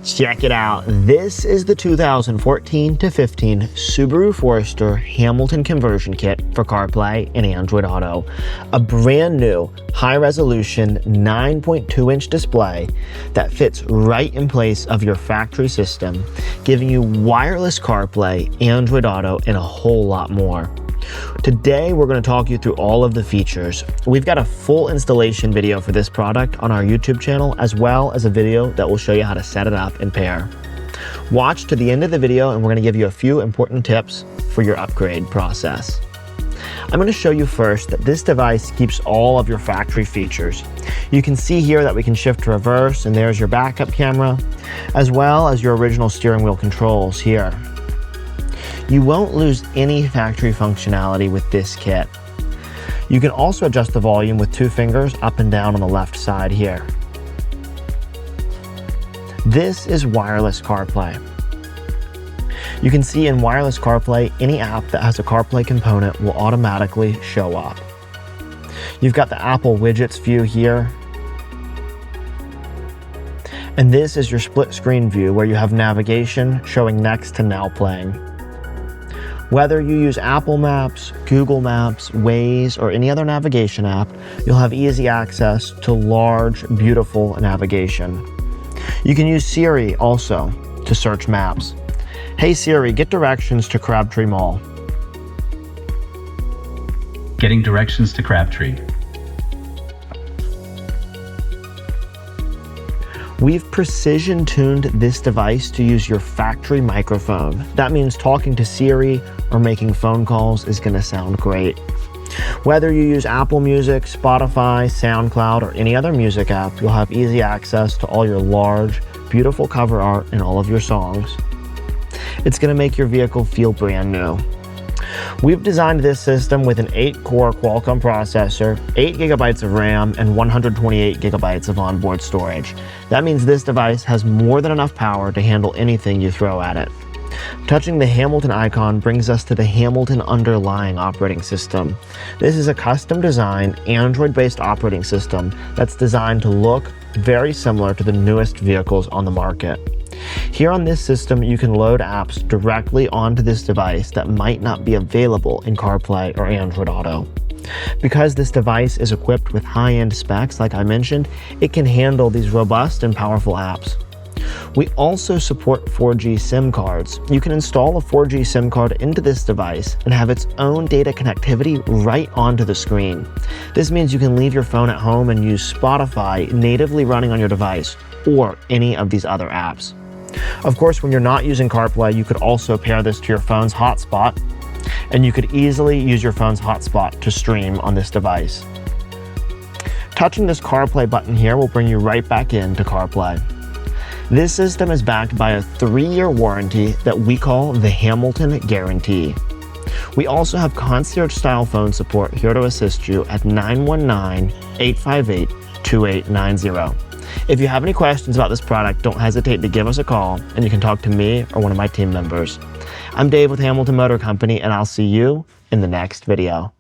Check it out. This is the 2014 to 15 Subaru Forester Hamilton conversion kit for CarPlay and Android Auto. A brand new high-resolution 9.2-inch display that fits right in place of your factory system, giving you wireless CarPlay, Android Auto, and a whole lot more. Today, we're going to talk you through all of the features. We've got a full installation video for this product on our YouTube channel, as well as a video that will show you how to set it up and pair. Watch to the end of the video, and we're going to give you a few important tips for your upgrade process. I'm going to show you first that this device keeps all of your factory features. You can see here that we can shift to reverse, and there's your backup camera, as well as your original steering wheel controls here. You won't lose any factory functionality with this kit. You can also adjust the volume with 2 fingers up and down on the left side here. This is wireless CarPlay. You can see in wireless CarPlay, any app that has a CarPlay component will automatically show up. You've got the Apple widgets view here. And this is your split screen view where you have navigation showing next to now playing. Whether you use Apple Maps, Google Maps, Waze, or any other navigation app, you'll have easy access to large, beautiful navigation. You can use Siri also to search maps. Hey Siri, get directions to Crabtree Mall. Getting directions to Crabtree. We've precision tuned this device to use your factory microphone. That means talking to Siri or making phone calls is going to sound great. Whether you use Apple Music, Spotify, SoundCloud, or any other music app, you'll have easy access to all your large, beautiful cover art and all of your songs. It's going to make your vehicle feel brand new. We've designed this system with an 8-core Qualcomm processor, 8 gigabytes of RAM, and 128 gigabytes of onboard storage. That means this device has more than enough power to handle anything you throw at it. Touching the Hamilton icon brings us to the Hamilton underlying operating system. This is a custom-designed Android-based operating system that's designed to look very similar to the newest vehicles on the market. Here on this system, you can load apps directly onto this device that might not be available in CarPlay or Android Auto. Because this device is equipped with high-end specs, like I mentioned, it can handle these robust and powerful apps. We also support 4G SIM cards. You can install a 4G SIM card into this device and have its own data connectivity right onto the screen. This means you can leave your phone at home and use Spotify natively running on your device or any of these other apps. Of course, when you're not using CarPlay, you could also pair this to your phone's hotspot, and you could easily use your phone's hotspot to stream on this device. Touching this CarPlay button here will bring you right back into CarPlay. This system is backed by a 3-year warranty that we call the Hamilton Guarantee. We also have concierge-style phone support here to assist you at 919-858-2890. If you have any questions about this product, don't hesitate to give us a call, and you can talk to me or one of my team members. I'm Dave with Hamilton Motor Company, and I'll see you in the next video.